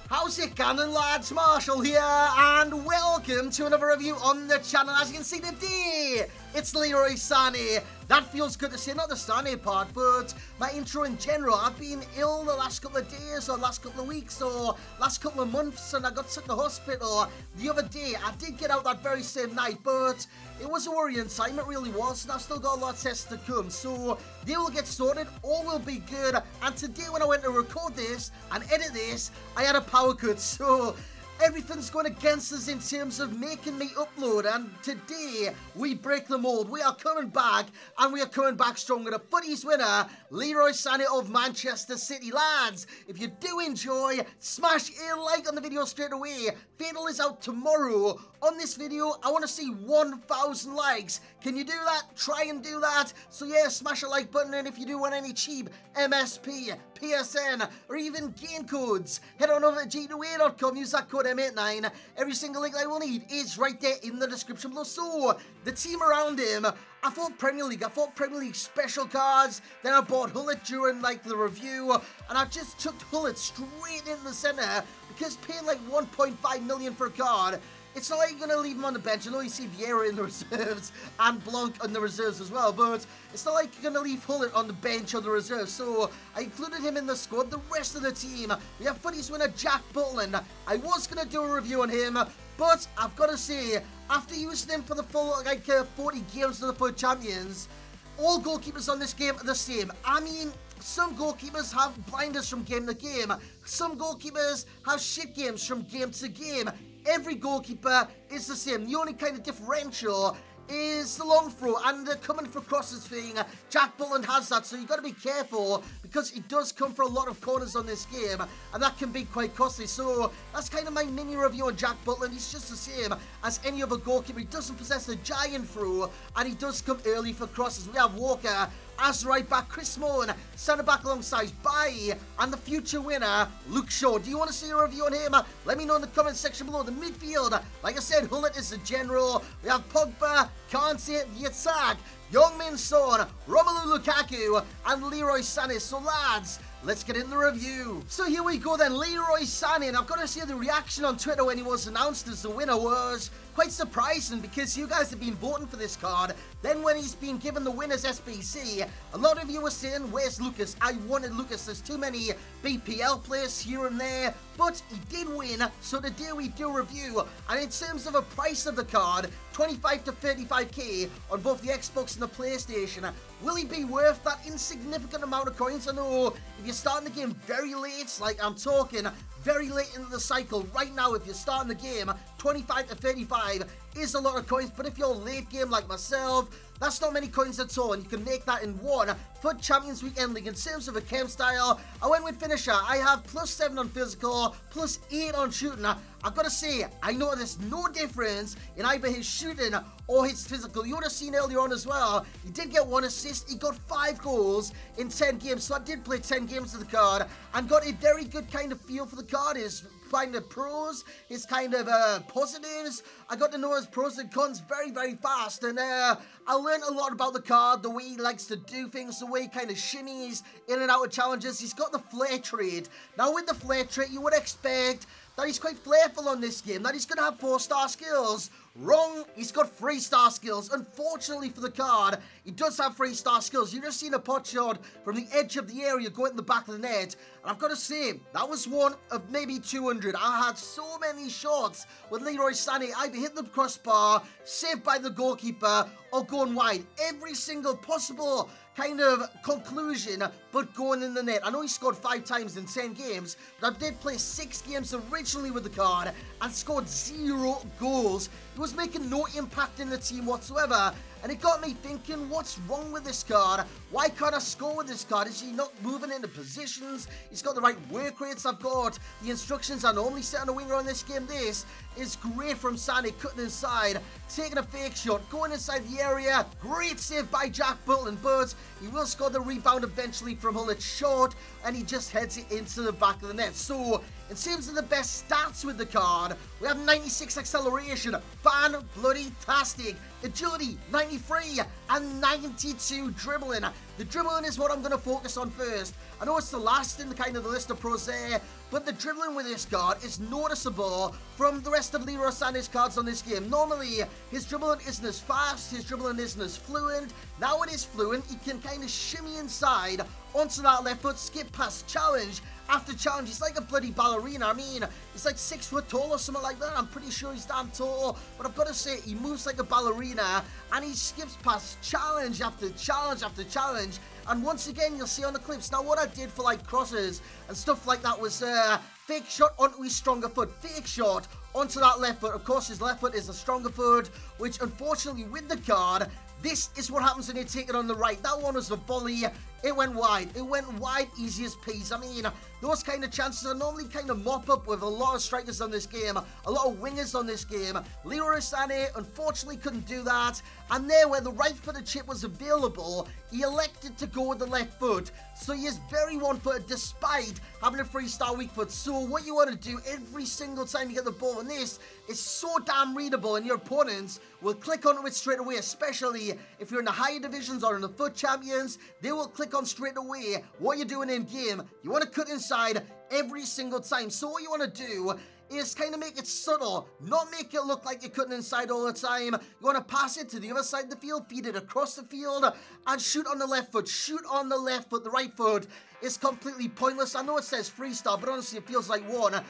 How's it going, lads? Marshall here, and welcome to another review on the channel. As you can see today, it's Leroy Sane. That feels good to say, not the Sane part, but my intro in general. I've been ill the last couple of days, or last couple of weeks, or last couple of months, and I got sent to the hospital the other day. I did get out that very same night, but it was a worrying time, it really was, and I've still got a lot of tests to come, so they will get sorted, all will be good. And today when I went to record this and edit this, I had a power cut, so everything's going against us in terms of making me upload, and today we break the mold. We are coming back, and we are coming back stronger. The Futties winner, Leroy Sane of Manchester City. Lads, if you do enjoy, smash a like on the video straight away. Fatal is out tomorrow. On this video, I want to see 1,000 likes. Can you do that? Try and do that. So yeah, smash a like button, and if you do want any cheap MSP, PSN, or even gain codes, head on over to g2a.com, use that code M89. Every single link I will need is right there in the description below. So, the team around him, I thought Premier League special cards, then I bought Hullet during like the review, and I just chucked Hullet straight in the centre, because paying like 1.5 million for a card, it's not like you're going to leave him on the bench. I know you see Vieira in the reserves and Blanc on the reserves as well, but it's not like you're going to leave Hullet on the bench or the reserves. So I included him in the squad. The rest of the team, we have Futties winner Jack Butland. I was going to do a review on him, but I've got to say, after using him for the full 40 games of the FUT Champions, all goalkeepers on this game are the same. I mean, some goalkeepers have blinders from game to game. Some goalkeepers have shit games from game to game. Every goalkeeper is the same. The only kind of differential is the long throw and the coming for crosses thing. Jack Butland has that, so you've got to be careful, because it does come for a lot of corners on this game, and that can be quite costly. So that's kind of my mini review on Jack Butland. He's just the same as any other goalkeeper. He doesn't possess a giant throw, and he does come early for crosses. We have Walker as right back, Chris Moan, centre back alongside Bailly, and the future winner, Luke Shaw. Do you want to see a review on him? Let me know in the comment section below. The midfield, like I said, Hullet is the general. We have Pogba, Kante, the attack, Young-Min Son, Romelu Lukaku, and Leroy Sane. So lads, let's get in the review. So here we go then, Leroy Sane, and I've got to say the reaction on Twitter when he was announced as the winner was quite surprising, because you guys have been voting for this card. Then when he's been given the winner's SBC, a lot of you were saying, where's Lucas? I wanted Lucas. There's too many BPL players here and there, but he did win, so today we do a review. And in terms of a price of the card, 25 to 35k on both the Xbox and the PlayStation, will he be worth that insignificant amount of coins? I know if you're starting the game very late, like I'm talking very late into the cycle right now, if you're starting the game, 25 to 35 is a lot of coins, but if you're late game like myself, that's not many coins at all, and you can make that in one FUT Champions Weekend League. In terms of a chem style, I went with finisher. I have +7 on physical, +8 on shooting. I've got to say, I know there's no difference in either his shooting or his physical. You would have seen earlier on as well, he did get 1 assist, he got 5 goals in 10 games, so I did play 10 games of the card and got a very good kind of feel for the card. His kind of pros, his kind of positives. I got to know his pros and cons very, very fast, and I learned a lot about the card, the way he likes to do things, the way he kind of shimmies in and out of challenges. He's got the flair trait. Now with the flair trait, you would expect that he's quite flairful on this game, that he's going to have 4-star skills. Wrong, he's got 3-star skills. Unfortunately for the card, he does have 3-star skills. You've just seen a pot shot from the edge of the area go in the back of the net, and I've got to say, that was one of maybe 200. I had so many shots with Leroy Sane, either hit the crossbar, saved by the goalkeeper, or going wide. Every single possible kind of conclusion, but going in the net. I know he scored 5 times in 10 games, but I did play 6 games originally with the card and scored 0 goals. He was making no impact in the team whatsoever, and it got me thinking, what's wrong with this card? Why can't I score with this card? Is he not moving into positions? He's got the right work rates. I've got the instructions I normally set on a winger on this game. This is great from Sane, cutting inside, taking a fake shot, going inside the area. Great save by Jack Butland, but he will score the rebound eventually from Hullet short, and he just heads it into the back of the net. So In terms of the best stats with the card, we have 96 acceleration, fan-bloody-tastic, agility, 93, and 92 dribbling. The dribbling is what I'm going to focus on first. I know it's the last in the kind of the list of pros there, but the dribbling with this card is noticeable from the rest of Leroy Sané's cards on this game. Normally, his dribbling isn't as fast, his dribbling isn't as fluent. Now it is fluent, he can kind of shimmy inside onto that left foot, skip past challenge after challenge. He's like a bloody ballerina. I mean, he's like 6 foot tall or something like that. I'm pretty sure he's damn tall, but I've got to say, he moves like a ballerina, and he skips past challenge after challenge after challenge. And once again, you'll see on the clips. Now, what I did for like crosses and stuff like that was fake shot onto his stronger foot, fake shot onto that left foot. Of course, his left foot is a stronger foot, which unfortunately with the card, this is what happens when you take it on the right. That one was a volley. It went wide. It went wide, easy as peas. I mean, those kind of chances are normally kind of mop up with a lot of strikers on this game, a lot of wingers on this game. Leroy Sané unfortunately couldn't do that. And there, where the right-footed chip was available, he elected to go with the left foot. So he is very one-footed despite having a 3-star weak foot. So what you want to do every single time you get the ball, and this is so damn readable, and your opponents will click onto it straight away, especially if you're in the higher divisions or in the foot champions. They will click on straight away what you're doing in game. You want to cut inside every single time. So what you want to do is kind of make it subtle, not make it look like you're cutting inside all the time. You want to pass it to the other side of the field, feed it across the field, and shoot on the left foot. Shoot on the left foot. The right foot is completely pointless. I know it says 3-star, but honestly, it feels like 1.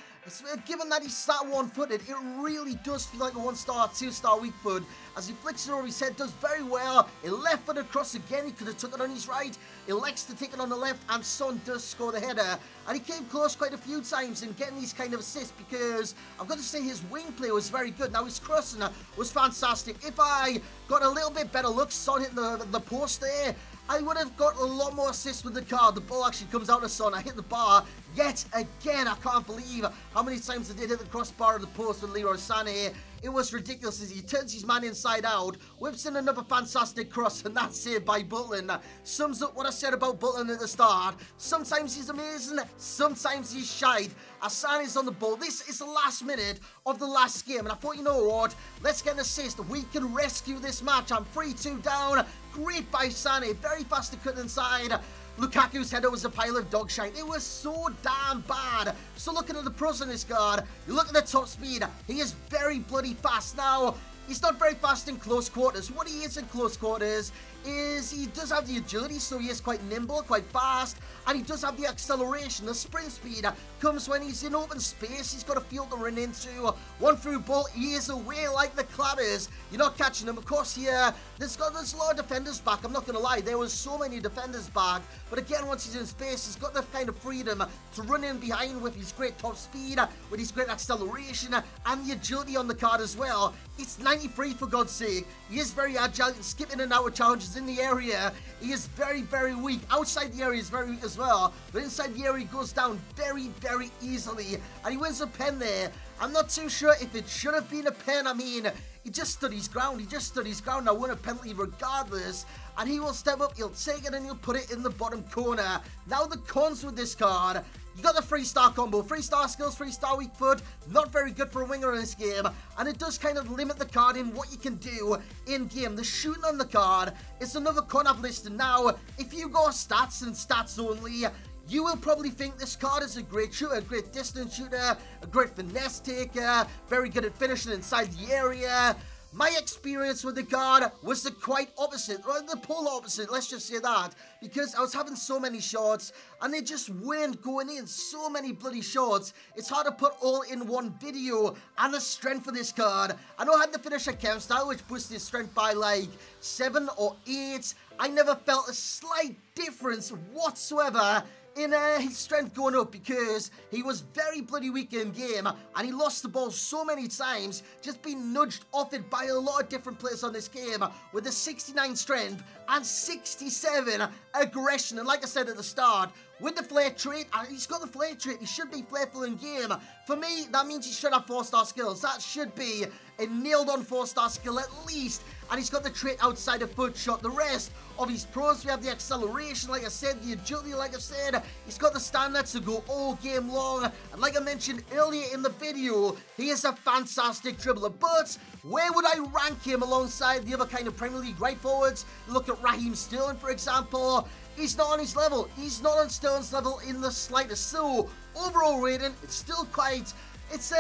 Given that he's that one-footed, it really does feel like a 1-star, 2-star weak foot. As he flicks it over his head, does very well. A left foot across again. He could have took it on his right. Elects to take it on the left, and Son does score the header. And he came close quite a few times in getting these kind of assists because I've got to say his wing play was very good. Now his crossing was fantastic. If I got a little bit better look, Son hitting the post there, I would have got a lot more assists with the card. The ball actually comes out of Son. I hit the bar yet again. I can't believe how many times I did hit the crossbar of the post with Leroy Sané. It was ridiculous as he turns his man inside out, whips in another fantastic cross, and that's saved by Butland. Sums up what I said about Butland at the start. Sometimes he's amazing, sometimes he's shite. As Sané's on the ball, this is the last minute of the last game, and I thought, you know what, let's get an assist. We can rescue this match. I'm 3-2 down. Great by Sané, very fast to cut inside. Lukaku's header was a pile of dog shite. It was so damn bad. So looking at the pros on this card, you look at the top speed. He is very bloody fast. Now, he's not very fast in close quarters. What he is in close quarters is he does have the agility, so he is quite nimble, quite fast, and he does have the acceleration. The sprint speed comes when he's in open space. He's got a field to run into. One through ball, he is away like the clappers. You're not catching him. Of course, here, there's a lot of defenders back. I'm not going to lie. There was so many defenders back. But again, once he's in space, he's got the kind of freedom to run in behind with his great top speed, with his great acceleration, and the agility on the card as well. It's 93 for God's sake. He is very agile, and skip in and out of challenges in the area. He is very, very weak. Outside the area is very weak as well, but inside the area he goes down very, very easily, and he wins a pen there. I'm not too sure if it should have been a pen. I mean, he just stood his ground. He just stood his ground. Now won a penalty regardless, and he will step up, he'll take it, and he'll put it in the bottom corner. Now the cons with this card. You got the 3-star combo, 3-star skills, 3-star weak foot, not very good for a winger in this game, and it does kind of limit the card in what you can do in game. The shooting on the card is another con I've listed. Now, if you go stats and stats only, you will probably think this card is a great shooter, a great distance shooter, a great finesse taker, very good at finishing inside the area. My experience with the card was the quite opposite, or the polar opposite, let's just say that, because I was having so many shots, and they just weren't going in. So many bloody shots, it's hard to put all in one video. And the strength of this card, I know I had the finisher chem style, which boosted his strength by like 7 or 8. I never felt a slight difference whatsoever in his strength going up, because he was very bloody weak in game, and he lost the ball so many times, just being nudged off it by a lot of different players on this game, with a 69 strength and 67 aggression. And like I said at the start, with the flair trait, he's got the flair trait, he should be flairful in game. For me, that means he should have 4-star skills. That should be a nailed on 4-star skill at least. and he's got the trait outside of foot shot. The rest of his pros, we have the acceleration, like I said, the agility, like I said. He's got the standards to go all game long, and like I mentioned earlier in the video, he is a fantastic dribbler. But where would I rank him alongside the other kind of Premier League right forwards? Look at Raheem Sterling, for example. He's not on his level. He's not on Sterling's level in the slightest. So, overall rating, it's still quite... It's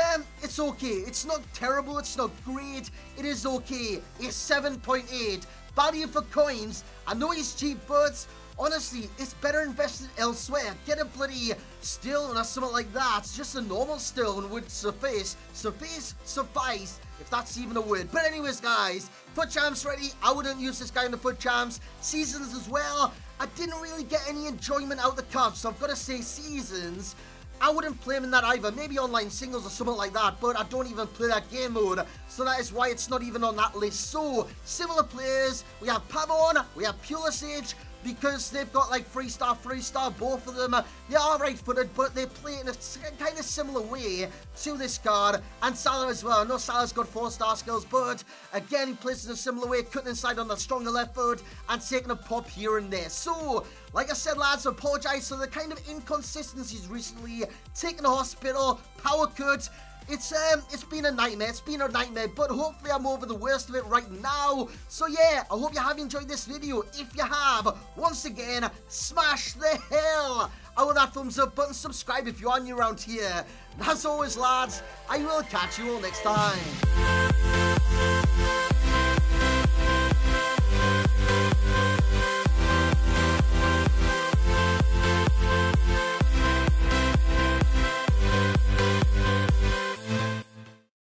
okay. It's not terrible. It's not great. It is okay. It's 7.8. Value for coins. I know he's cheap, but honestly, it's better invested elsewhere. Get a bloody Sterling or something like that. Just a normal Sterling would suffice, if that's even a word. But anyways, guys, foot champs ready. I wouldn't use this guy in the foot champs. Seasons as well. I didn't really get any enjoyment out of the cup, so I've got to say seasons, I wouldn't play him in that either. Maybe online singles or something like that, but I don't even play that game mode, so that is why it's not even on that list. So, similar players, we have Pavon, we have Pulisic, because they've got like 3-star, both of them. They are right-footed, but they play in a kind of similar way to this card. And Salah as well. I know Salah's got 4-star skills, but again, he plays in a similar way, cutting inside on that stronger left foot and taking a pop here and there. So, like I said, lads, I apologise for the kind of inconsistencies recently. Taking a hospital, power cut. It's been a nightmare. But hopefully I'm over the worst of it right now. So yeah, I hope you have enjoyed this video. If you have, once again, smash the hell out of that thumbs up button. Subscribe if you are new around here. And as always, lads, I will catch you all next time.